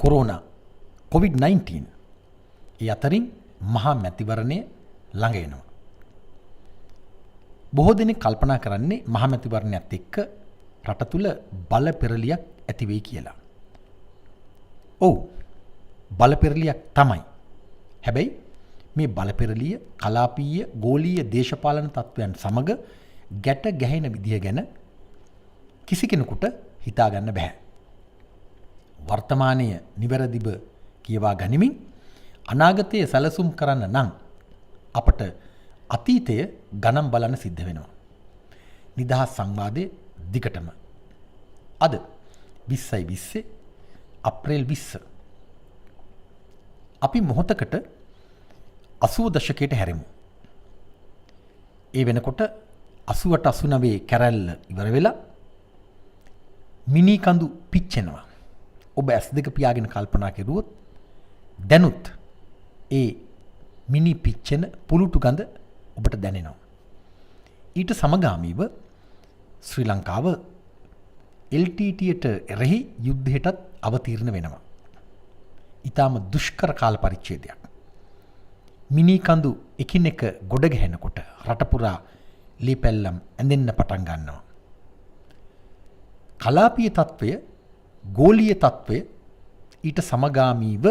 Corona COVID-19 ඒ අතරින් මහා මැතිවරණය ළඟ එනවා. බොහෝ දෙනෙක් කල්පනා කරන්නේ මහා මැතිවරණයත් එක්ක රට තුල බල පෙරලියක් ඇති වෙයි කියලා. ඔව් බල පෙරලියක් තමයි. හැබැයි මේ බල පෙරලිය කලාපීය ගෝලීය දේශපාලන තත්ත්වයන් සමග ගැට ගැහෙන විදිය ගැන කිසි කෙනෙකුට හිතා ගන්න බෑ. වර්තමානයේ නිවැරදිව කියවා ගනිමින් අනාගතයේ සැලසුම් කරන්න නම් අපට අතීතය ගණන් බලන්න සිද්ධ වෙනවා. නිදහස් සංවාදයේ දිගටම අද 20/20 අප්‍රේල් 20 අපි මොහොතකට 80 දශකයට හැරෙමු. ඒ වෙනකොට 88 89 කැරැල්ල ඉවර වෙලා මිනි කඳු පිච්චෙනවා. ඔබ S2 පියාගෙන කල්පනා කරුවොත් දැනුත් ඒ මිනි පිච්චෙන පුලුටු ගඳ ඔබට දැනෙනවා. ඊට සමගාමීව ශ්‍රී ලංකාව LTTට එරෙහි යුද්ධයටත් අවතීර්ණ වෙනවා. ඊටම දුෂ්කර කාල පරිච්ඡේදයක්. මිනි කඳු එකිනෙක ගොඩ ගැහෙනකොට රට පුරා ලීපැල්ලම් ඇඳෙන්න පටන් ගන්නවා. කලාපීය තත්වය, ගෝලීය තත්වය ඊට සමගාමීව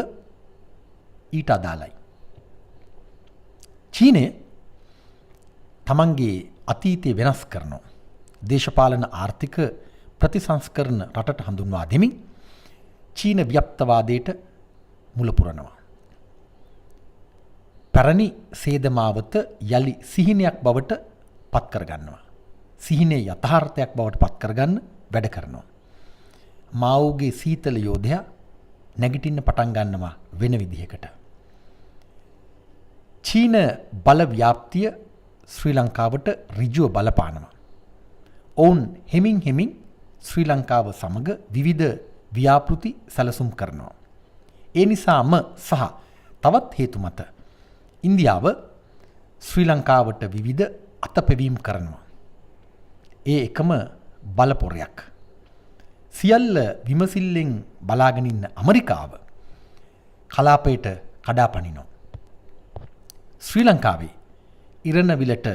ඊට අදාළයි. චීනය තමන්ගේ අතීතය වෙනස් කරනවා. දේශපාලන ආර්ථික ප්‍රතිසංස්කරණ රටට හඳුන්වා දෙමින් චීන ව්‍යප්තවාදයට මුල පුරනවා. පැරණි සේදමාවත යලි සිහිනයක් බවට පත් කරගන්නවා. සිහිනේ යථාර්ථයක් බවට පත් කරගන්න වැඩ කරනවා. මාවුගේ සීතල යෝධයා නැගිටින්න පටන් ගන්නවා වෙන විදිහකට. චීන බල ව්‍යාප්තිය ශ්‍රී ලංකාවට ඍජුව බලපානවා. ඔවුන් හෙමින් ශ්‍රී ලංකාව සමග විවිධ ව්‍යාපෘති සැලසුම් කරනවා. ඒ නිසාම සහ තවත් හේතු මත ඉන්දියාව ශ්‍රී ලංකාවට විවිධ අතපෙවීම් කරනවා. ඒ එකම බලපොරයක්. සියල්ල විමසිල්ලෙන් බලාගෙන ඉන්න ඇමරිකාව කලාපයට කඩාපනිනවා. ශ්‍රී ලංකාවේ ඉරණවිලට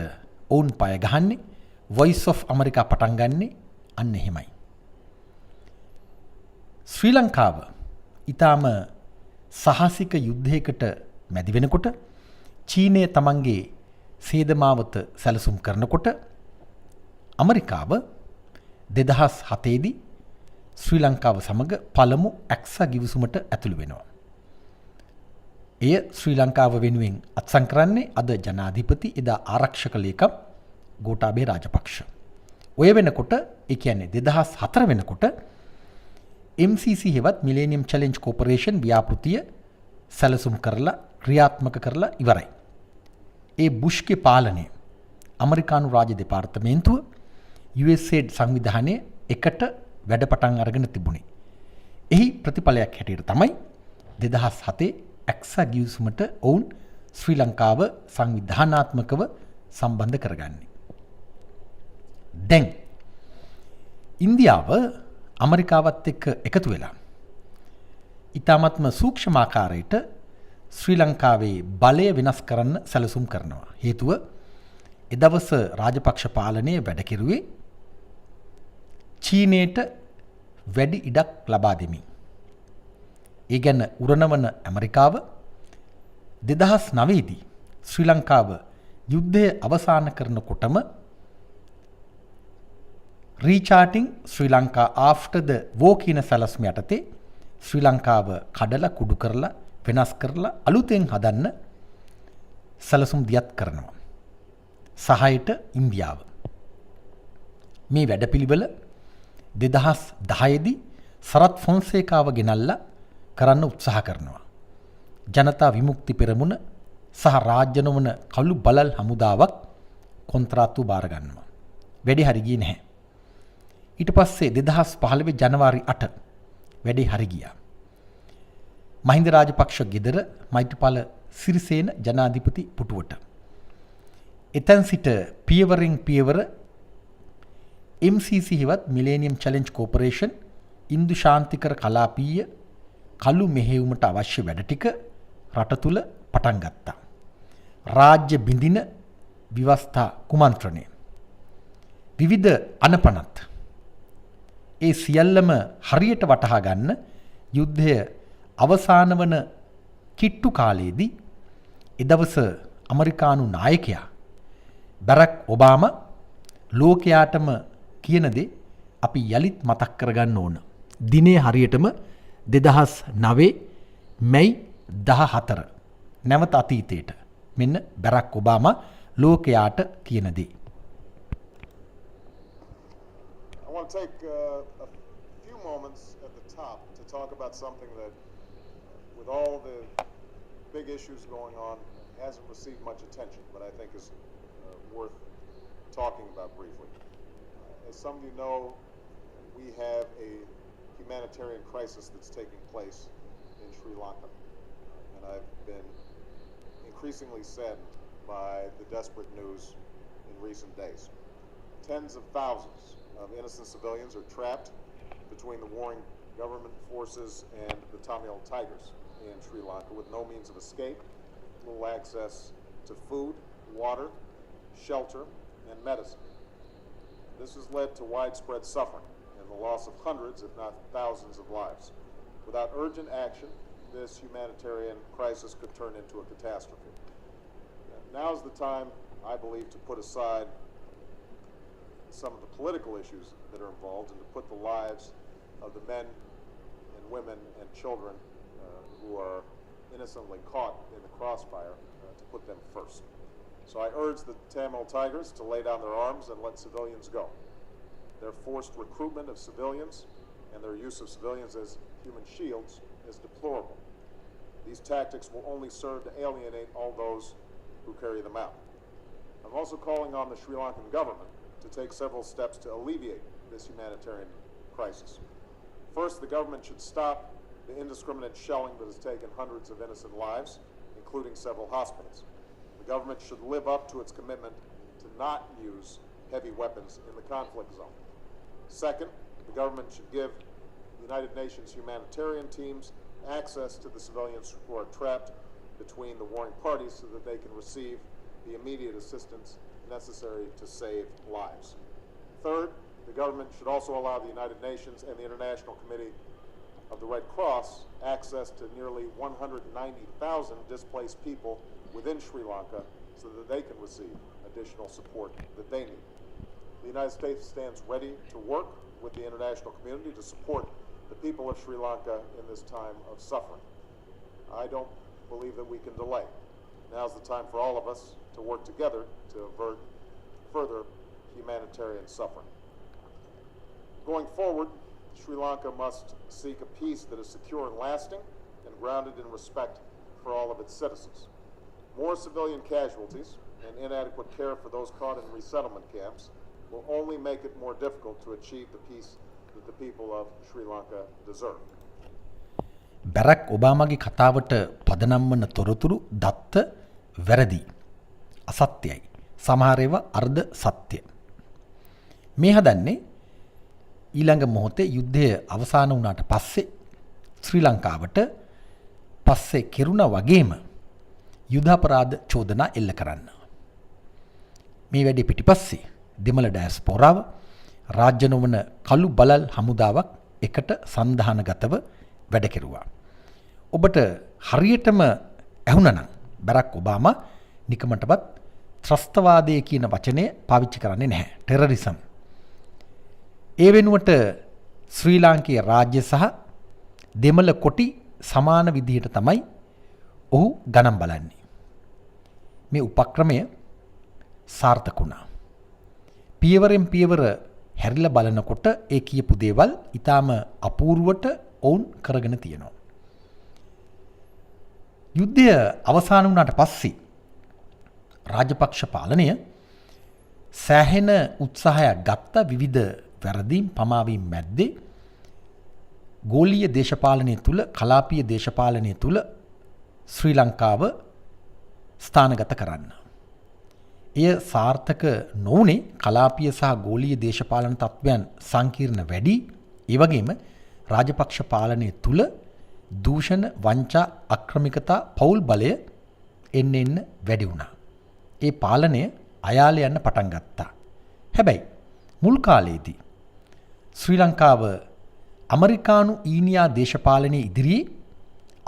ඔවුන් පය ගහන්නේ වොයිස් ඔෆ් ඇමරිකා පටන් ගන්නේ අන්න එහෙමයි. ශ්‍රී ලංකාව ඊටාම සාහසික යුද්ධයකට මැදි වෙනකොට චීනය තමන්ගේ සේදමාවත සැලසුම් කරනකොට ඇමරිකාව 2007 දී ශ්‍රී ලංකාව සමග පළමු ඇක්සා ගිවිසුමට ඇතුළු වෙනවා. එය ශ්‍රී ලංකාව වෙනුවෙන් අත්සන් කරන්නේ අද ජනාධිපති එදා ආරක්ෂක ලේකම් ගෝඨාභය රාජපක්ෂ. ඔය වෙනකොට ඒ කියන්නේ 2004 වෙනකොට MCC හෙවත් මිලේනියම් චැලෙන්ජ් කෝපරේෂන් ව්‍යාපෘතිය සැලසුම් කරලා ක්‍රියාත්මක කරලා ඉවරයි. ඒ බුෂ්ගේ පාලනය ඇමරිකානු රාජ්‍ය දෙපාර්තමේන්තුව USAID සංවිධානයේ එකට වැඩ පටන් අරගෙන තිබුණේ. එහි ප්‍රතිඵලයක් හැටියට තමයි 2007 ඇක්සා ගිවිසුමට ඔවුන් ශ්‍රී ලංකාව සංවිධානාත්මකව සම්බන්ධ කරගන්නේ. දැන් ඉන්දියාව ඇමරිකාවත් එක්ක එකතු වෙලා ඊටාත්ම සූක්ෂම ආකාරයට ශ්‍රී ලංකාවේ බලය වෙනස් කරන්න සැලසුම් කරනවා. හේතුව එදවස රාජපක්ෂ පාලනයේ වැඩ කෙරුවේ චීනයට වැඩි ඉඩක් ලබා දෙමින්. ඒ ගැන උරණවන ඇමරිකාව 2009 දී ශ්‍රී ලංකාව යුද්ධය අවසන් කරනකොටම රීචාටිං ශ්‍රී ලංකා ආෆ්ටර් ද වෝ කියන සැලසුම යටතේ ශ්‍රී ලංකාව කඩලා කුඩු කරලා වෙනස් කරලා අලුතෙන් හදන්න සැලසුම් දියත් කරනවා. සහයට ඉන්දියාව. මේ වැඩපිළිවෙල 2010 දී සරත් ෆොන්සේකාව ගෙනල්ලා කරන්න උත්සාහ කරනවා. ජනතා විමුක්ති පෙරමුණ සහ රාජ්‍ය නොවන කළු බලල් හමුදාවක් කොන්ත්‍රාත්තු බාර ගන්නවා. වැඩි හරි ගියේ නැහැ. ඊට පස්සේ 2015 ජනවාරි 8 වැඩි හරි ගියා. මහින්ද රාජපක්ෂ ගෙදර මෛත්‍රීපාල සිරිසේන ජනාධිපති පුටුවට. එතෙන් සිට පියවරෙන් පියවර MCC හෙවත් මිලේනියම් චැලෙන්ජ් කෝපරේෂන් ඉන්දු ශාන්තිකර කලාපීය කළු මෙහෙයුමට අවශ්‍ය වැඩ ටික රට තුල පටන් ගත්තා. රාජ්‍ය බිඳින ව්‍යවස්ථා කුමන්ත්‍රණය, විවිධ අනපනත්, ඒ සියල්ලම හරියට වටහා ගන්න යුද්ධය අවසාන වන කිට්ටු කාලයේදී එදවස ඇමරිකානු නායකයා බරක් ඔබාමා ලෝකයාටම කියන දේ අපි යලිත් මතක් කරගන්න ඕන. දිනේ හරියටම 2009 මැයි 14 නැවත අතීතයට මෙන්න බරක් ඔබාමා ලෝකයාට කියන දේ. I want to take a few moments at the top to talk about something that, with all the big issues going on, hasn't received much attention, but I think is worth talking about briefly. As some of you know, we have a humanitarian crisis that's taking place in Sri Lanka, and I've been increasingly saddened by the desperate news in recent days. Tens of thousands of innocent civilians are trapped between the warring government forces and the Tamil Tigers in Sri Lanka with no means of escape, little access to food, water, shelter, and medicine. This has led to widespread suffering and the loss of hundreds, if not thousands, of lives. Without urgent action, this humanitarian crisis could turn into a catastrophe. Now is the time, I believe, to put aside some of the political issues that are involved and to put the lives of the men and women and children who are innocently caught in the crossfire, to put them first. So I urge the Tamil Tigers to lay down their arms and let civilians go. Their forced recruitment of civilians and their use of civilians as human shields is deplorable. These tactics will only serve to alienate all those who carry them out. I'm also calling on the Sri Lankan government to take several steps to alleviate this humanitarian crisis. First, the government should stop the indiscriminate shelling that has taken hundreds of innocent lives, including several hospitals. The government should live up to its commitment to not use heavy weapons in the conflict zone. Second, the government should give United Nations humanitarian teams access to the civilians who are trapped between the warring parties so that they can receive the immediate assistance necessary to save lives. Third, the government should also allow the United Nations and the International Committee of the Red Cross access to nearly 190,000 displaced people within Sri Lanka so that they can receive additional support that they need. The United States stands ready to work with the international community to support the people of Sri Lanka in this time of suffering. I don't believe that we can delay. Now's the time for all of us to work together to avert further humanitarian suffering. Going forward, Sri Lanka must seek a peace that is secure and lasting and grounded in respect for all of its citizens. More civilian casualties and inadequate care for those caught in resettlement camps will only make it more difficult to achieve the peace that the people of Sri Lanka deserve. Barack ඔබාමාගේ කතාවට පදනම් වන තොරතුරු දත්ත වැරදි, අසත්‍යයි. සමහර ඒවා අර්ධ සත්‍ය. මේ හදන්නේ ඊළඟ මොහොතේ යුද්ධය අවසන් වුණාට පස්සේ ශ්‍රී ලංකාවට පස්සේ කෙරුණා වගේම යුද අපරාධ චෝදනා එල්ල කරන්න. මේ වැඩේ පිටිපස්සේ දෙමළ ඩයස්පෝරාව රාජ්‍ය නොවන කළු බලල් හමුදාවක් එකට සන්ධානගතව වැඩ කෙරුවා. ඔබට හරියටම ඇහුණනම් බරක් ඔබාමා නිකමටවත් ත්‍රස්තවාදය කියන වචනය පාවිච්චි කරන්නේ නැහැ. ටෙරරිසම්. ඒ වෙනුවට ශ්‍රී ලාංකීය රාජ්‍ය සහ දෙමළ කොටි සමාන විදිහට තමයි ඔහු ගණන් බලන්නේ. මේ උපක්‍රමය සාර්ථක වුණා. පියවරෙන් පියවර හැරිලා බලනකොට ඒ කියපු දේවල් ඊටාම අපූර්වට ඔවුන් කරගෙන තියෙනවා. යුද්ධය අවසන් වුණාට පස්සේ රාජපක්ෂ පාලනය සෑහෙන උත්සාහයක් ගත්ත විවිධ වැරදීම් පමාවීම් මැද්දේ ගෝලීය දේශපාලනය තුල කලාපීය දේශපාලනය තුල ශ්‍රී ලංකාව ස්ථානගත කරන්න. එය සාර්ථක නොවුනේ කලාපීය සහ ගෝලීය දේශපාලන තත්ත්වයන් සංකීර්ණ වැඩි. ඒ වගේම රාජපක්ෂ පාලනය තුල දූෂණ වංචා අක්‍රමිකතා පෞල් බලය එන්න වැඩි වුණා. ඒ පාලනය අයාලේ යන්න පටන් ගත්තා. හැබැයි මුල් කාලයේදී ශ්‍රී ලංකාව ඇමරිකානු ඊනියා දේශපාලනයේ ඉදිරියේ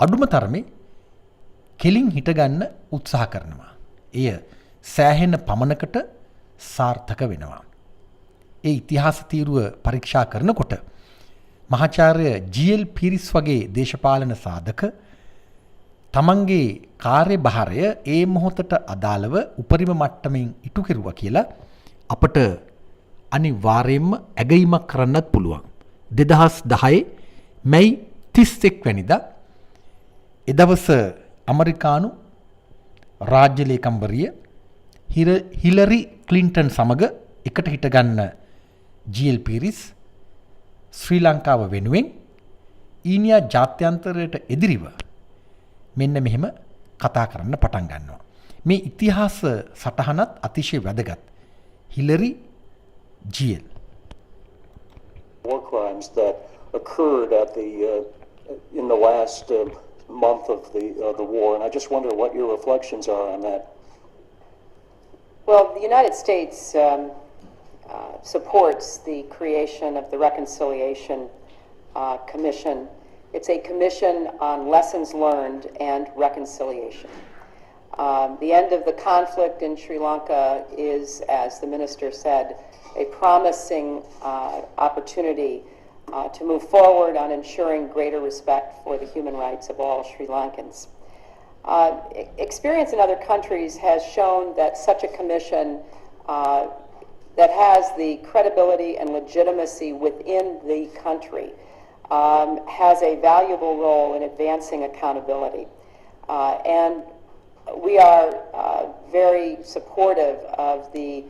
අඩුම තරමේ කෙලින් හිටගන්න උත්සාහ කරනවා. එය සෑහෙන පමණකට සාර්ථක වෙනවා. ඒ ඉතිහාස තීරුව පරීක්ෂා කරනකොට මහාචාර්ය ජී.එල්. පීරිස් වගේ දේශපාලන සාධක තමන්ගේ කාර්යභාරය ඒ මොහොතට අදාළව උපරිම මට්ටමින් ඉටු කෙරුවා කියලා අපට අනිවාර්යයෙන්ම ඇගීමක් කරන්නත් පුළුවන්. 2010 මැයි 31 වෙනිදා එදවස ඇමරිකානු රාජ්‍ය ලේකම්වරිය හිලරි ක්ලින්ටන් සමග එකට හිටගන්න ජී.එල්. පීරිස් ශ්‍රී ලංකාව වෙනුවෙන් ඊනියා ජාත්‍යන්තරයට එදිරිව මෙන්න මෙහෙම කතා කරන්න පටන් ගන්නවා. මේ ඉතිහාස සටහනත් අතිශය වැදගත්. Hillary G.L.. War crimes that occurred at in the last month of the war, and I just wonder what your reflections are on that. Well, the United States supports the creation of the Reconciliation Commission. It's a commission on lessons learned and reconciliation. The end of the conflict in Sri Lanka is, as the minister said, a promising opportunity to move forward on ensuring greater respect for the human rights of all Sri Lankans. Experience in other countries has shown that such a commission that has the credibility and legitimacy within the country has a valuable role in advancing accountability. And we are very supportive of the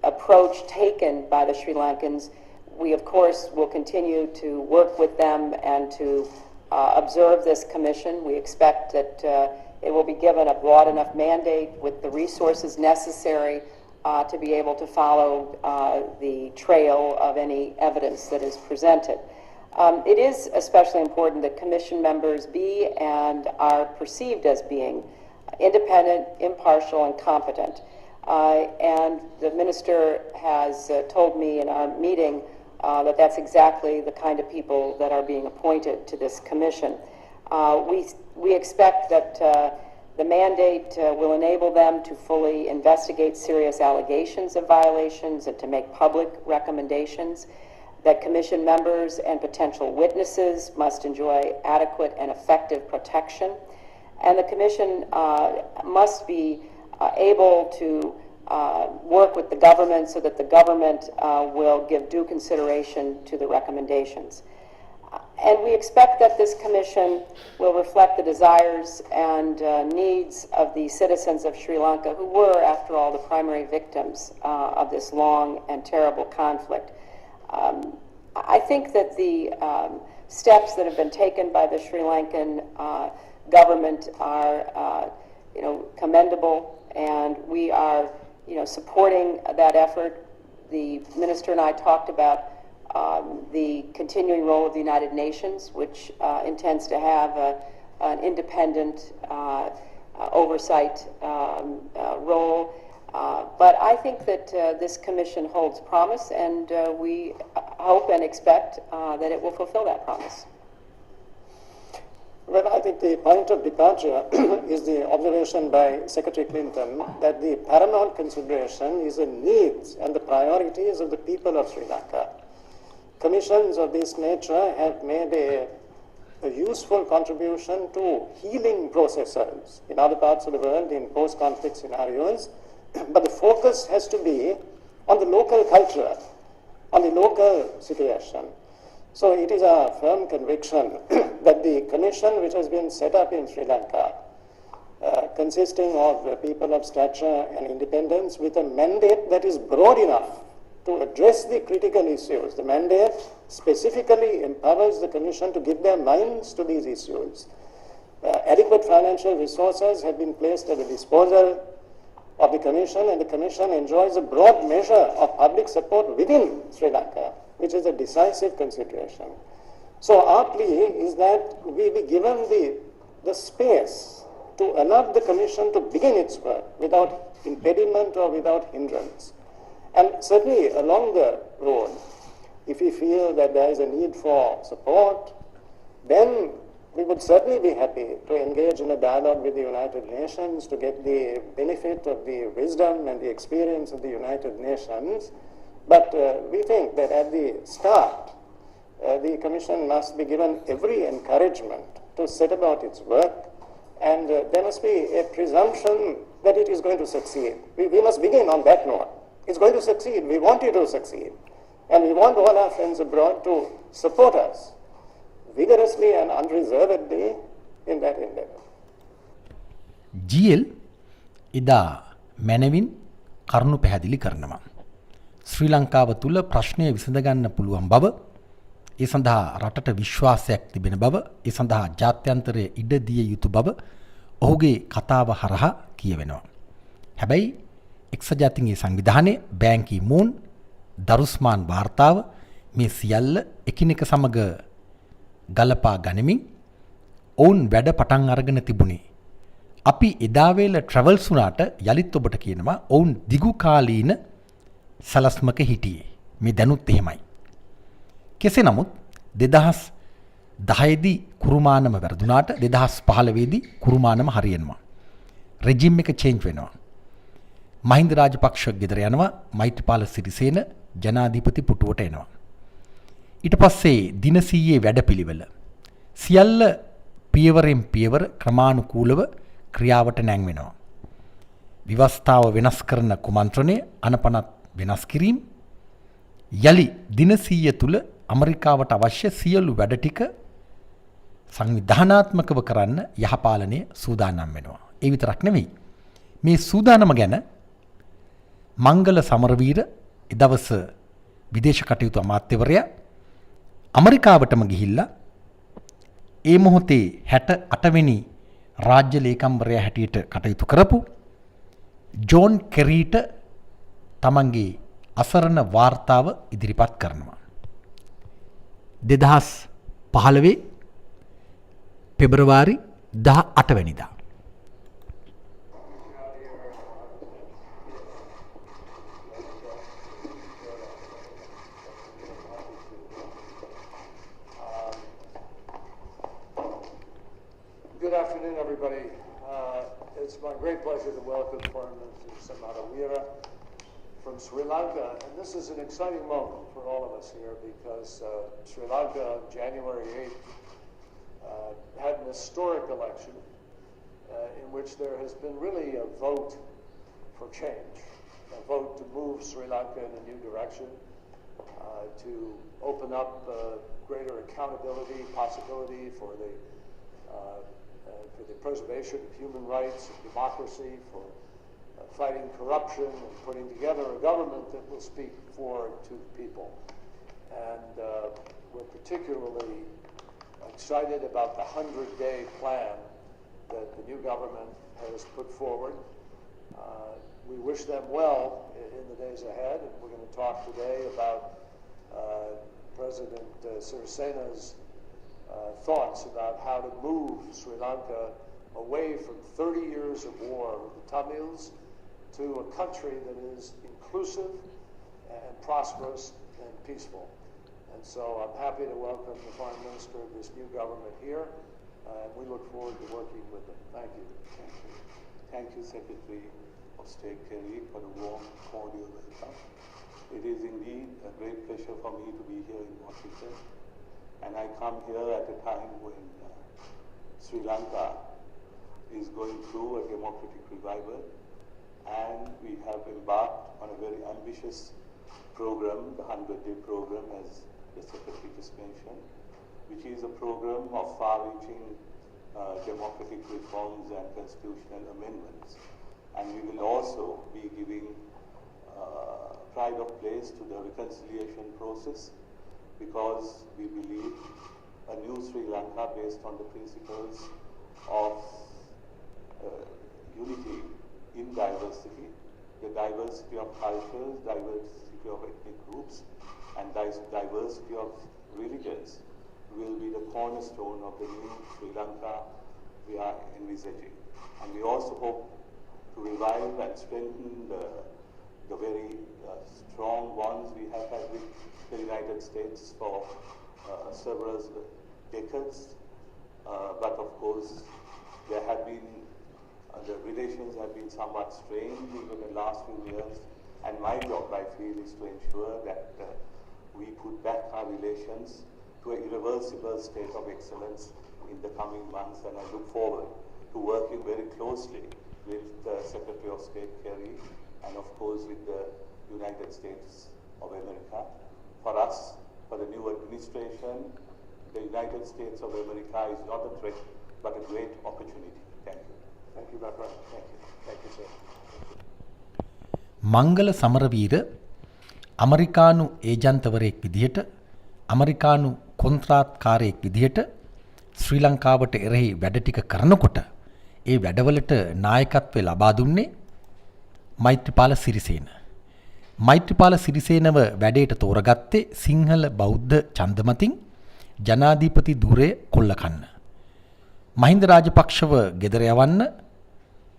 approach taken by the Sri Lankans. We, of course, will continue to work with them and to observe this commission. We expect that it will be given a broad enough mandate with the resources necessary to be able to follow the trail of any evidence that is presented. It is especially important that commission members be and are perceived as being independent, impartial, and competent. And the minister has told me in our meeting that that's exactly the kind of people that are being appointed to this commission. We expect that the mandate will enable them to fully investigate serious allegations of violations and to make public recommendations, that commission members and potential witnesses must enjoy adequate and effective protection, and the commission must be able to work with the government so that the government will give due consideration to the recommendations. And we expect that this commission will reflect the desires and needs of the citizens of Sri Lanka, who were, after all, the primary victims of this long and terrible conflict. I think that the steps that have been taken by the Sri Lankan government are, commendable, and we are, supporting that effort. The minister and I talked about the continuing role of the United Nations, which intends to have an independent oversight role. But I think that this commission holds promise, and we hope and expect that it will fulfill that promise. Well, I think the point of departure is the observation by Secretary Clinton that the paramount consideration is the needs and the priorities of the people of Sri Lanka. Commissions of this nature have made a useful contribution to healing processes in other parts of the world in post-conflict scenarios, but the focus has to be on the local culture, on the local situation. So it is our firm conviction that the commission which has been set up in Sri Lanka, consisting of people of stature and independence with a mandate that is broad enough to address the critical issues. The mandate specifically empowers the commission to give their minds to these issues. Adequate financial resources have been placed at the disposal of the commission, and the commission enjoys a broad measure of public support within Sri Lanka, which is a decisive consideration. So our plea is that we be given the space to allow the Commission to begin its work without impediment or without hindrance. And certainly along the road, if we feel that there is a need for support, then we would certainly be happy to engage in a dialogue with the United Nations to get the benefit of the wisdom and the experience of the United Nations. But we think that at the start, the Commission must be given every encouragement to set about its work, and there must be a presumption that it is going to succeed. We must begin on that note. It's going to succeed. We want it to succeed. And we want all our friends abroad to support us vigorously and unreservedly in that endeavor. GL එදා මැනවින් කරුණු පැහැදිලි කරනවා. ශ්‍රී ලංකාව තුළ ප්‍රශ්නය විසඳගන්න පුළුවන් බව, ඒ සඳහා රටට විශ්වාසයක් තිබෙන බව, ඒ සඳහා ජාත්‍යන්තරය ඉඩ දිය යුතු බව ඔහුගේ කතාව හරහා කියවෙනවා. හැබැයි එක්සත් ජාතීන්ගේ සංවිධානයේ බෑන් කී මූන් දරුස්මාන් වාර්තාව මේ සියල්ල එකිනෙක සමග ගලපා ගනිමින් ඔවුන් වැඩ පටන් අරගෙන තිබුණේ. අපි එදා වේල ට්‍රැවල්ස් වුණාට යලිත් ඔබට කියනවා ඔවුන් දිගු කාලීන සලස්මක හිටියේ. මේ දැනුත් එහෙමයි. කෙසේ නමුත් 2010 දී කුරුමානම වැරදුනාට 2015 දී කුරුමානම හරියනවා. රෙජිම් එක චේන්ජ් වෙනවා. මහින්ද රාජපක්ෂ ගෙදර යනවා, මෛත්‍රීපාල සිරිසේන ජනාධිපති පුටුවට එනවා. ඊට පස්සේ දින 100 වැඩපිළිවෙල සියල්ල පියවරෙන් පියවර ක්‍රමානුකූලව ක්‍රියාවට නැංවෙනවා. විවස්ථාව වෙනස් කරන කුමන්ත්‍රණය අනපනත් වෙනස් කිරීම, යලි දින 100 තුල ඇමරිකාවට අවශ්‍ය සියලු වැඩ ටික සංවිධානාත්මකව කරන්න යහපාලනය සූදානම් වෙනවා. ඒ විතරක් නෙවෙයි. මේ සූදානම ගැන මංගල සමරවීර එදවස විදේශ කටයුතු අමාත්‍යවරයා ඇමරිකාවටම ගිහිල්ලා ඒ මොහොතේ 68 වෙනි රාජ්‍ය ලේකම්වරයා හැටියට කටයුතු කරපු ජෝන් කෙරීට තමන්ගේ අසරණ වාර්තාව ඉදිරිපත් කරනවා. 2015 පෙබරවාරි 18 වෙනිදා. Good afternoon, everybody. It's my great pleasure to welcome Foreign Minister Samarawira from Sri Lanka. And this is an exciting moment for all of us here because Sri Lanka on January 8th had an historic election in which there has been really a vote for change, a vote to move Sri Lanka in a new direction, to open up greater accountability, possibility for the preservation of human rights and democracy, for fighting corruption and putting together a government that will speak for to the people. And we're particularly excited about the 100-day plan that the new government has put forward. We wish them well in the days ahead, and we're going to talk today about President Sirisena's thoughts about how to move Sri Lanka away from 30 years of war with the Tamils to a country that is inclusive and prosperous and peaceful. And so I'm happy to welcome the Foreign Minister of this new government here, and we look forward to working with them. Thank you. Thank you, Secretary of State Kerry, for the warm, cordial welcome. It is indeed a great pleasure for me to be here in Washington. And I come here at a time when Sri Lanka is going through a democratic revival, and we have embarked on a very ambitious program, the 100-day program, as the Secretary just mentioned, which is a program of far-reaching democratic reforms and constitutional amendments. And we will also be giving pride of place to the reconciliation process, because we believe a new Sri Lanka based on the principles of unity in diversity, the diversity of cultures, diversity of ethnic groups, and diversity of religions will be the cornerstone of the new Sri Lanka we are envisaging. And we also hope to revive and strengthen the very strong bonds we have had with the United States for several decades. But of course, there have been, the relations have been somewhat strained even in the last few years. And my job, I feel, is to ensure that we put back our relations to an irreversible state of excellence in the coming months. And I look forward to working very closely with the Secretary of State Kerry and of course with the United States of America. For us, for the new administration, the United States of America is not a threat but a great opportunity. Thank you. Thank you, Dr. Thank you. Thank you, sir. Mangala Samaraweera ඇමරිකානු ඒජන්තවරයෙක් විදිහට ඇමරිකානු කොන්ත්‍රාත්කාරයෙක් විදිහට ශ්‍රී ලංකාවට එරෙහි වැඩ ටික කරනකොට ඒ වැඩවලට නායකත්වය ලබා දුන්නේ මෛත්‍රීපාල සිරිසේන. මෛත්‍රීපාල සිරිසේනව වැඩේට තෝරගත්තේ සිංහල බෞද්ධ ඡන්දමතින් ජනාධිපති ධුරය කොල්ලකන්න. මහින්ද රාජපක්ෂව ගෙදර යවන්න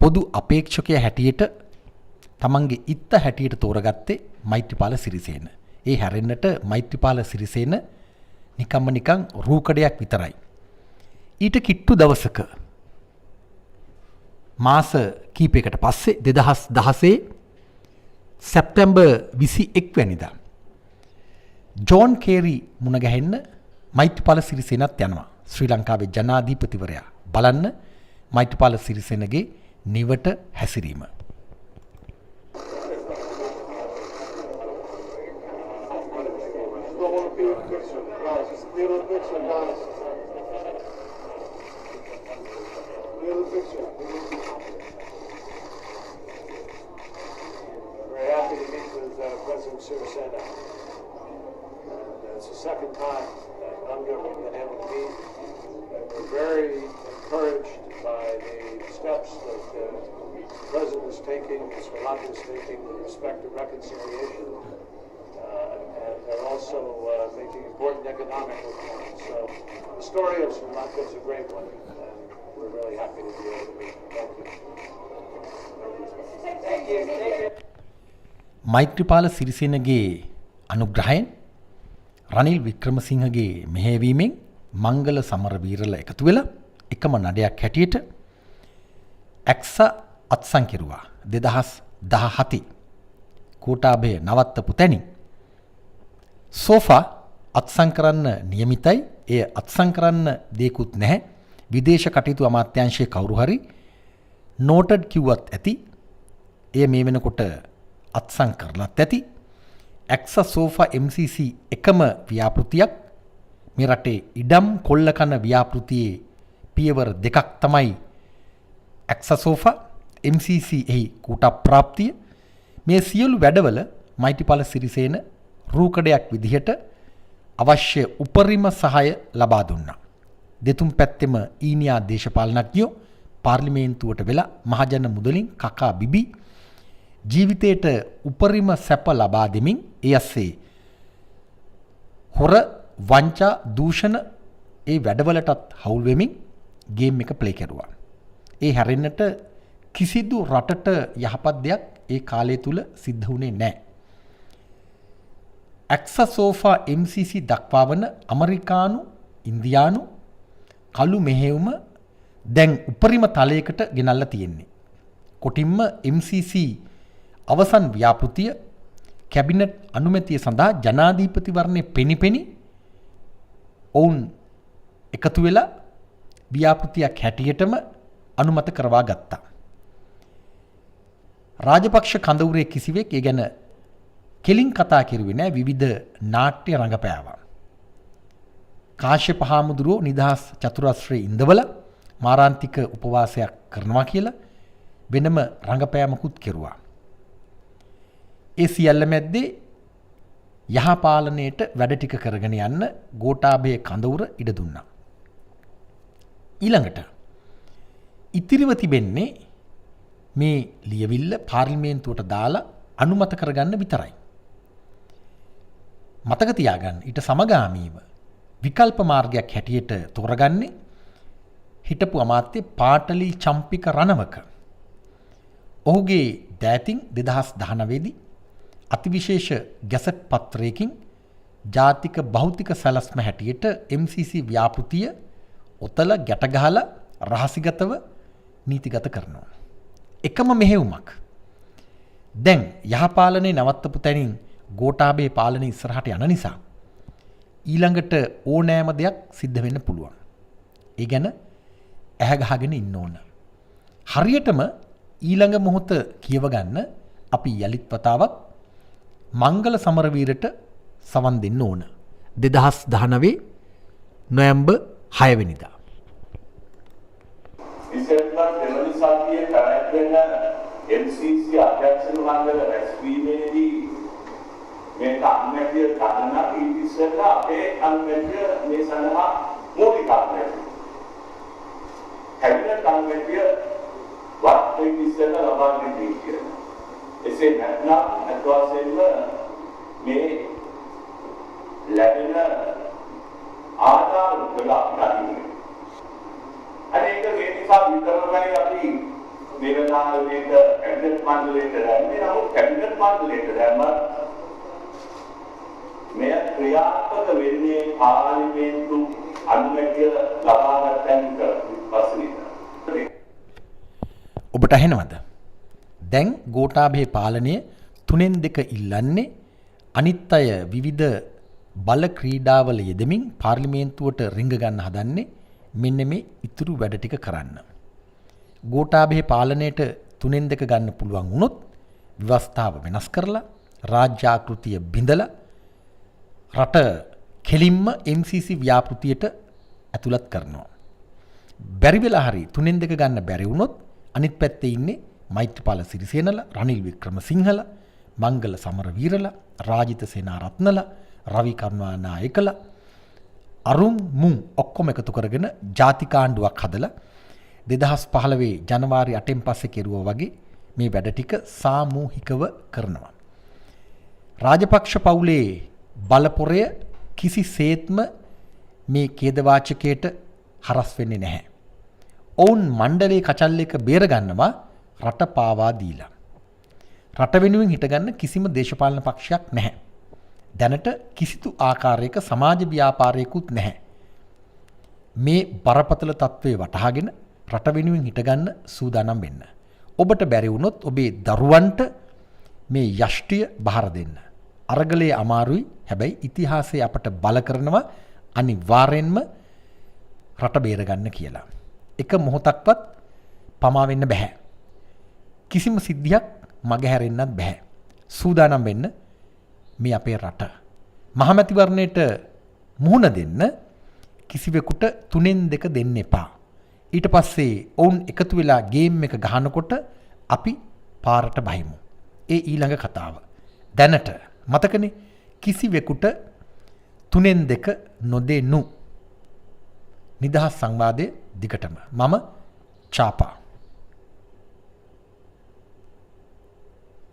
පොදු අපේක්ෂකයා හැටියට තමන්ගේ ඉත්ත හැටියට තෝරගත්තේ මෛත්‍රීපාල සිරිසේන. ඒ හැරෙන්නට මෛත්‍රීපාල සිරිසේන නිකන් රූකඩයක් විතරයි. ඊට කිට්ටු දවසක මාස කීපයකට පස්සේ 2016 සැප්තැම්බර් 21 වෙනිදා ජෝන් කේරි මුණ ගැහෙන්න මෛත්‍රීපාල සිරිසේනත් යනවා. ශ්‍රී ලංකාවේ ජනාධිපතිවරයා බලන්න මෛත්‍රීපාල සිරිසේනගේ නිවට හැසිරීම. Very happy to meet with President Sirisena. And it's the second time that we've been able to meet. And we're very encouraged by the steps that the President is taking, Sri Lanka is taking with respect to reconciliation. And they're also making important economic reforms. So the story of Sri Lanka is a great one. And we're really happy to be able to meet. Thank you. Maithripala සිරිසේනගේ අනුග්‍රහයෙන් Ranil වික්‍රමසිංහගේ මෙහෙයවීමෙන් මංගල සමරවීරල එකතු වෙලා එකම නඩයක් හැටියට ඇක්ස අත්සන් කෙරුවා 2017 කෝටාභය නවත්තපු තැනින් sofa අත්සන් කරන්න නියමිතයි. එය අත්සන් කරන්න දෙයක්වත් නැහැ. විදේශ කටයුතු අමාත්‍යාංශයේ කවුරු හරි නෝටඩ් කිව්වත් ඇති. එය මේ වෙනකොට අත්සන් කරලත් ඇති. ඇක්ස සෝෆා MCC එකම ව්‍යාපෘතියක් මේ රටේ ඉඩම් කොල්ල කන ව්‍යාපෘතියේ පියවර දෙකක් තමයි ඇක්ස සෝෆා MCC එහි කූට ප්‍රාප්තිය. මේ සියලු වැඩවල මෛත්‍රීපාල සිරිසේන රූකඩයක් විදිහට අවශ්‍ය උපරිම සහාය ලබා දුන්නා. දෙතුන් පැත්තෙම ඊනියා දේශපාලනඥයෝ පාර්ලිමේන්තුවට වෙලා මහජන මුදලින් කකා බිබි ජීවිතයට උපරිම සැප ලබා දෙමින් ඒ ඇස්සේ හොර වංචා දූෂණ ඒ වැඩවලටත් හවුල් වෙමින් ගේම් එක ප්ලේ කරුවා. ඒ හැරෙන්නට කිසිදු රටට යහපත් දෙයක් ඒ කාලය තුල සිද්ධ වුණේ නැහැ. ඇක්ස සෝෆා MCC දක්වා වන ඇමරිකානු ඉන්දියානු කළු මෙහෙයුම දැන් උපරිම තලයකට ගෙනල්ලා තියෙන්නේ. කොටින්ම MCC අවසන් ව්‍යාපෘතිය කැබිනට් අනුමැතිය සඳහා ජනාධිපතිවරණයේ පෙනිපෙනි ඔවුන් එකතු වෙලා ව්‍යාපෘතියක් හැටියටම අනුමත කරවා ගත්තා. රාජපක්ෂ කඳවුරේ කිසිවෙක් ඒ ගැන කෙලින් කතා කිරුවේ නැහැ. විවිධ නාට්‍ය රංගපෑවා. කාශ්‍යප හාමුදුරුවෝ නිදහස් චතුරස්‍රයේ ඉඳවල මාරාන්තික උපවාසයක් කරනවා කියලා වෙනම රංගපෑමකුත් කෙරුවා. ඒ සියල්ල මැද්දේ යහපාලනයට වැඩ ටික කරගෙන යන්න ගෝඨාභය කඳවුර ඉඩ දුන්නා. ඊළඟට ඉතිරිව තිබෙන්නේ මේ ලියවිල්ල පාර්ලිමේන්තුවට දාලා අනුමත කරගන්න විතරයි. මතක තියාගන්න ඊට සමගාමීව විකල්ප මාර්ගයක් හැටියට තෝරගන්නේ හිටපු අමාත්‍ය පාටලි චම්පික රණවක. ඔහුගේ දෑතින් 2019 දී අතිවිශේෂ ගැසට් පත්‍රයකින් ජාතික භෞතික සැලැස්ම හැටියට MCC ව්‍යාපෘතිය ඔතල ගැට ගහලා රහසිගතව නීතිගත කරනවා. එකම මෙහෙයුමක්. දැන් යහපාලනේ නවත්තපු තැනින් ගෝඨාභය පාලනය ඉස්සරහට යන නිසා ඊළඟට ඕනෑම දෙයක් සිද්ධ වෙන්න පුළුවන්. ඒ ගැන ඇහැ ගහගෙන ඉන්න ඕන. හරියටම ඊළඟ මොහොත කියව ගන්න අපි යලිත් වතාවක් මංගල සමරවීරට සවන් දෙන්න ඕන. 2019 නොවැම්බර් 6 වෙනිදා. ඉස්සෙල්ලා දෙවනි සතියේ පැවැත්වෙන MCC අධ්‍යක්ෂ මණ්ඩල රැස්වීමේදී මේ කම්මැතිය ගණන ඉතිසෙල්ලා අපේ කම්මැතිය මේ සඳහා මූලික කම්මැතිය. කැබිනට් කම්මැතිය වත් ඉතිසෙල්ලා ලබා දෙන්නේ කියලා. එසේ නැත්නම් අත්වාසයෙන්ම මේ ලැබෙන ආධාර වල නැතිනේ. අනේක මේ නිසා විතරමයි අපි නිරනාලයට කැබිනට් මණ්ඩලයට දැම්මේ. නමුත් කැබිනට් මණ්ඩලයට දැම්ම මේ ක්‍රියාත්මක වෙන්නේ පාර්ලිමේන්තු අනුමැතිය ලබාගත් තැනක පස්සේ. ඔබට ඇහෙනවද? දැන් ගෝඨාභය පාලනය 3-2 ඉල්ලන්නේ අනිත් අය විවිධ බල ක්‍රීඩාවල යෙදමින් පාර්ලිමේන්තුවට රිංග ගන්න හදන්නේ මෙන්න මේ ඉතුරු වැඩ ටික කරන්න. ගෝඨාභය පාලනයට 3-2 ගන්න පුළුවන් වුණොත් ව්‍යවස්ථාව වෙනස් කරලා රාජ්‍ය ආකෘතිය බිඳලා රට කෙලින්ම MCC ව්‍යාපෘතියට ඇතුළත් කරනවා. බැරි වෙලා හරි 3-2 ගන්න බැරි වුණොත් අනිත් පැත්තේ ඉන්නේ මෛත්‍රීපාල සිරිසේනලා, රනිල් වික්‍රමසිංහලා, මංගල සමරවීරලා, රාජිත සේනාරත්නලා, රවි කරුණානායකලා, අරුන් මුන් ඔක්කොම එකතු කරගෙන ජාතිකාණ්ඩුවක් හදලා 2015 ජනවාරි 8න් පස්සේ කෙරුවා වගේ මේ වැඩ ටික සාමූහිකව කරනවා. රාජපක්ෂ පවුලේ බලපොරය කිසිසේත්ම මේ ඛේදවාචකයට හරස් වෙන්නේ නැහැ. ඔවුන් මණ්ඩලයේ කචල්ලයක බේර ගන්නවා රට පාවා දීලා. රට වෙනුවෙන් හිටගන්න කිසිම දේශපාලන පක්ෂයක් නැහැ. දැනට කිසිදු ආකාරයක සමාජ ව්‍යාපාරයකුත් නැහැ. මේ බරපතල තත්ත්වය වටහාගෙන රට වෙනුවෙන් හිටගන්න සූදානම් වෙන්න. ඔබට බැරි වුණොත් ඔබේ දරුවන්ට මේ යෂ්ටිය බහර දෙන්න. අරගලයේ අමාරුයි, හැබැයි ඉතිහාසය අපට බල කරනවා අනිවාර්යෙන්ම රට බේරගන්න කියලා. එක මොහොතක්වත් පමා වෙන්න බෑ. කිසිම සිද්ධියක් මගහැරෙන්නත් බෑ. සූදානම් වෙන්න මේ අපේ රට. මහමැතිවරණයට මුහුණ දෙන්න කිසිවෙකුට 3-2 දෙන්න එපා. ඊට පස්සේ ඔවුන් එකතු වෙලා ගේම් එක ගහනකොට අපි පාරට බහිමු. ඒ ඊළඟ කතාව. දැනට මතකනේ කිසිවෙකුට 3-2 නොදෙනු. නිදහස් සංවාදයේ දිගටම මම CHAPA